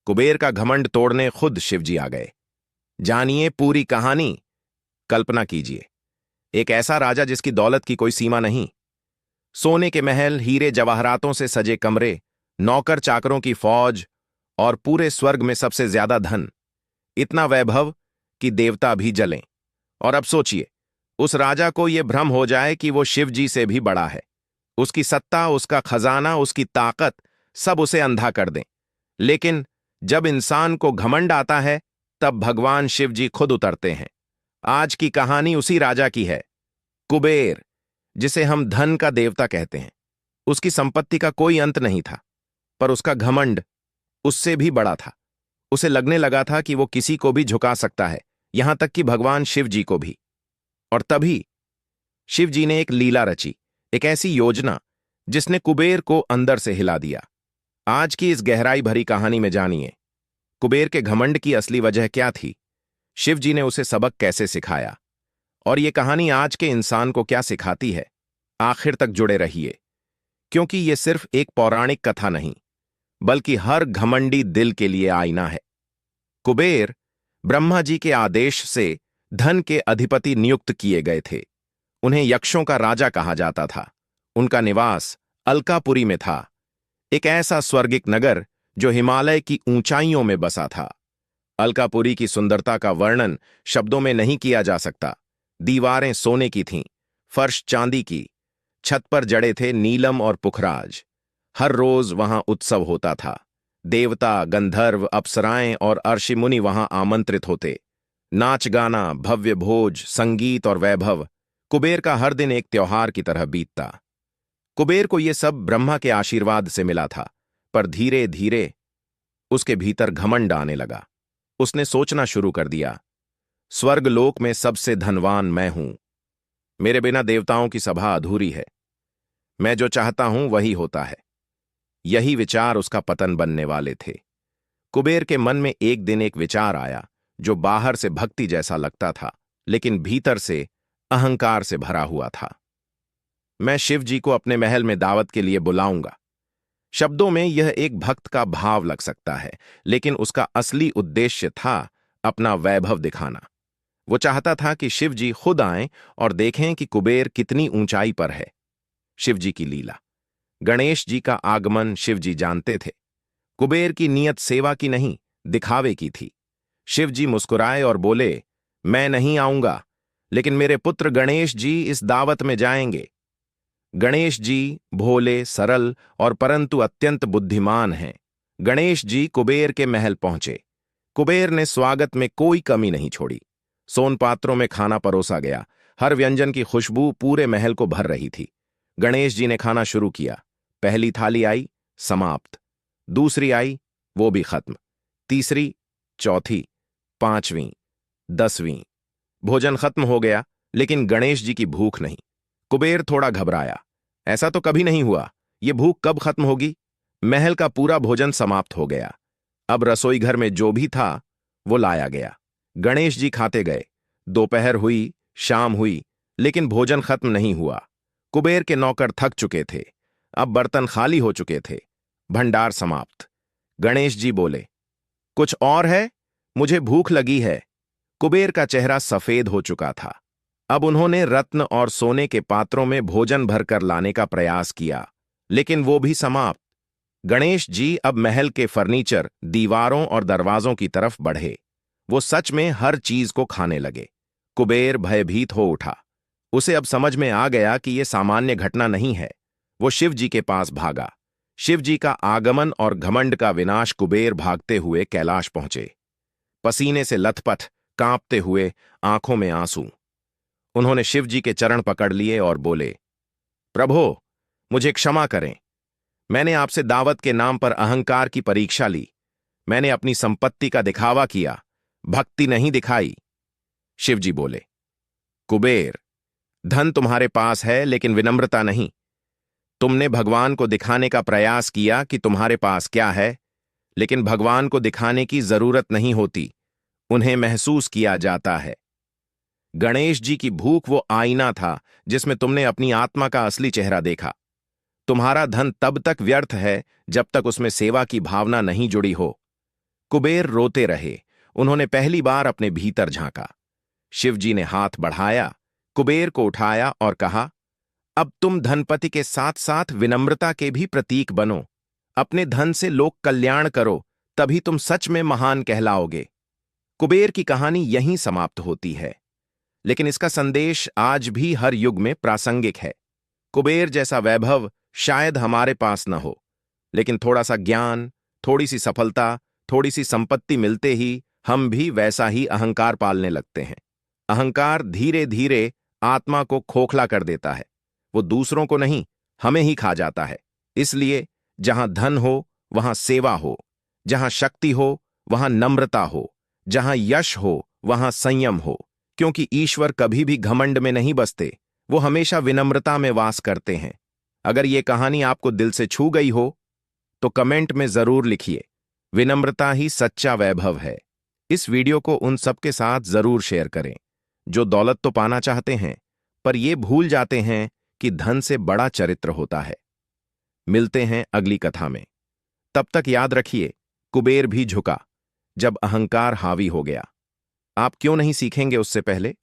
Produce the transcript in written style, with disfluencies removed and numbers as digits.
कुबेर का घमंड तोड़ने खुद शिवजी आ गए। जानिए पूरी कहानी। कल्पना कीजिए, एक ऐसा राजा जिसकी दौलत की कोई सीमा नहीं। सोने के महल, हीरे जवाहरातों से सजे कमरे, नौकर चाकरों की फौज और पूरे स्वर्ग में सबसे ज्यादा धन। इतना वैभव कि देवता भी जलें। और अब सोचिए, उस राजा को यह भ्रम हो जाए कि वो शिव जी से भी बड़ा है। उसकी सत्ता, उसका खजाना, उसकी ताकत सब उसे अंधा कर दें। लेकिन जब इंसान को घमंड आता है, तब भगवान शिव जी खुद उतरते हैं। आज की कहानी उसी राजा की है। कुबेर, जिसे हम धन का देवता कहते हैं। उसकी संपत्ति का कोई अंत नहीं था, पर उसका घमंड उससे भी बड़ा था। उसे लगने लगा था कि वो किसी को भी झुका सकता है, यहां तक कि भगवान शिव जी को भी। और तभी शिव जी ने एक लीला रची, एक ऐसी योजना जिसने कुबेर को अंदर से हिला दिया। आज की इस गहराई भरी कहानी में जानिए, कुबेर के घमंड की असली वजह क्या थी, शिव जी ने उसे सबक कैसे सिखाया, और ये कहानी आज के इंसान को क्या सिखाती है। आखिर तक जुड़े रहिए, क्योंकि ये सिर्फ एक पौराणिक कथा नहीं, बल्कि हर घमंडी दिल के लिए आईना है। कुबेर ब्रह्मा जी के आदेश से धन के अधिपति नियुक्त किए गए थे। उन्हें यक्षों का राजा कहा जाता था। उनका निवास अलकापुरी में था, एक ऐसा स्वर्गिक नगर जो हिमालय की ऊंचाइयों में बसा था। अलकापुरी की सुंदरता का वर्णन शब्दों में नहीं किया जा सकता। दीवारें सोने की थीं, फर्श चांदी की, छत पर जड़े थे नीलम और पुखराज। हर रोज वहां उत्सव होता था। देवता, गंधर्व, अप्सराएं और अर्षि मुनि वहां आमंत्रित होते। नाच गाना, भव्य भोज, संगीत और वैभव। कुबेर का हर दिन एक त्योहार की तरह बीतता। कुबेर को यह सब ब्रह्मा के आशीर्वाद से मिला था, पर धीरे धीरे उसके भीतर घमंड आने लगा। उसने सोचना शुरू कर दिया, स्वर्गलोक में सबसे धनवान मैं हूं। मेरे बिना देवताओं की सभा अधूरी है। मैं जो चाहता हूं वही होता है। यही विचार उसका पतन बनने वाले थे। कुबेर के मन में एक दिन एक विचार आया जो बाहर से भक्ति जैसा लगता था, लेकिन भीतर से अहंकार से भरा हुआ था। मैं शिव जी को अपने महल में दावत के लिए बुलाऊंगा। शब्दों में यह एक भक्त का भाव लग सकता है, लेकिन उसका असली उद्देश्य था अपना वैभव दिखाना। वो चाहता था कि शिव जी खुद आएं और देखें कि कुबेर कितनी ऊंचाई पर है। शिव जी की लीला। गणेश जी का आगमन शिव जी जानते थे। कुबेर की नीयत सेवा की नहीं, दिखावे की थी। शिव जी मुस्कुराए और बोले, मैं नहीं आऊंगा, लेकिन मेरे पुत्र गणेश जी इस दावत में जाएंगे। गणेश जी भोले, सरल और परंतु अत्यंत बुद्धिमान हैं। गणेश जी कुबेर के महल पहुंचे। कुबेर ने स्वागत में कोई कमी नहीं छोड़ी। सोनपात्रों में खाना परोसा गया। हर व्यंजन की खुशबू पूरे महल को भर रही थी। गणेश जी ने खाना शुरू किया। पहली थाली आई, समाप्त। दूसरी आई, वो भी खत्म। तीसरी, चौथी, पांचवीं, 10वीं। भोजन खत्म हो गया, लेकिन गणेश जी की भूख नहीं। कुबेर थोड़ा घबराया। ऐसा तो कभी नहीं हुआ, ये भूख कब खत्म होगी? महल का पूरा भोजन समाप्त हो गया। अब रसोई घर में जो भी था वो लाया गया। गणेश जी खाते गए। दोपहर हुई, शाम हुई, लेकिन भोजन खत्म नहीं हुआ। कुबेर के नौकर थक चुके थे। अब बर्तन खाली हो चुके थे। भंडार समाप्त। गणेश जी बोले, कुछ और है? मुझे भूख लगी है। कुबेर का चेहरा सफेद हो चुका था। अब उन्होंने रत्न और सोने के पात्रों में भोजन भरकर लाने का प्रयास किया, लेकिन वो भी समाप्त। गणेश जी अब महल के फर्नीचर, दीवारों और दरवाजों की तरफ बढ़े। वो सच में हर चीज को खाने लगे। कुबेर भयभीत हो उठा। उसे अब समझ में आ गया कि यह सामान्य घटना नहीं है। वो शिव जी के पास भागा। शिव जी का आगमन और घमंड का विनाश। कुबेर भागते हुए कैलाश पहुंचे, पसीने से लथपथ, कांपते हुए, आंखों में आंसू। उन्होंने शिव जी के चरण पकड़ लिए और बोले, प्रभो, मुझे क्षमा करें। मैंने आपसे दावत के नाम पर अहंकार की परीक्षा ली। मैंने अपनी संपत्ति का दिखावा किया, भक्ति नहीं दिखाई। शिव जी बोले, कुबेर, धन तुम्हारे पास है, लेकिन विनम्रता नहीं। तुमने भगवान को दिखाने का प्रयास किया कि तुम्हारे पास क्या है, लेकिन भगवान को दिखाने की जरूरत नहीं होती, उन्हें महसूस किया जाता है। गणेश जी की भूख वो आईना था जिसमें तुमने अपनी आत्मा का असली चेहरा देखा। तुम्हारा धन तब तक व्यर्थ है जब तक उसमें सेवा की भावना नहीं जुड़ी हो। कुबेर रोते रहे। उन्होंने पहली बार अपने भीतर झांका। शिवजी ने हाथ बढ़ाया, कुबेर को उठाया और कहा, अब तुम धनपति के साथ साथ विनम्रता के भी प्रतीक बनो। अपने धन से लोक कल्याण करो, तभी तुम सच में महान कहलाओगे। कुबेर की कहानी यहीं समाप्त होती है, लेकिन इसका संदेश आज भी हर युग में प्रासंगिक है। कुबेर जैसा वैभव शायद हमारे पास न हो, लेकिन थोड़ा सा ज्ञान, थोड़ी सी सफलता, थोड़ी सी संपत्ति मिलते ही हम भी वैसा ही अहंकार पालने लगते हैं। अहंकार धीरे धीरे आत्मा को खोखला कर देता है। वो दूसरों को नहीं, हमें ही खा जाता है। इसलिए जहां धन हो वहां सेवा हो, जहां शक्ति हो वहां नम्रता हो, जहां यश हो वहां संयम हो, क्योंकि ईश्वर कभी भी घमंड में नहीं बसते, वो हमेशा विनम्रता में वास करते हैं। अगर ये कहानी आपको दिल से छू गई हो तो कमेंट में जरूर लिखिए, विनम्रता ही सच्चा वैभव है। इस वीडियो को उन सबके साथ जरूर शेयर करें जो दौलत तो पाना चाहते हैं, पर ये भूल जाते हैं कि धन से बड़ा चरित्र होता है। मिलते हैं अगली कथा में। तब तक याद रखिए, कुबेर भी झुका जब अहंकार हावी हो गया। आप क्यों नहीं सीखेंगे उससे पहले?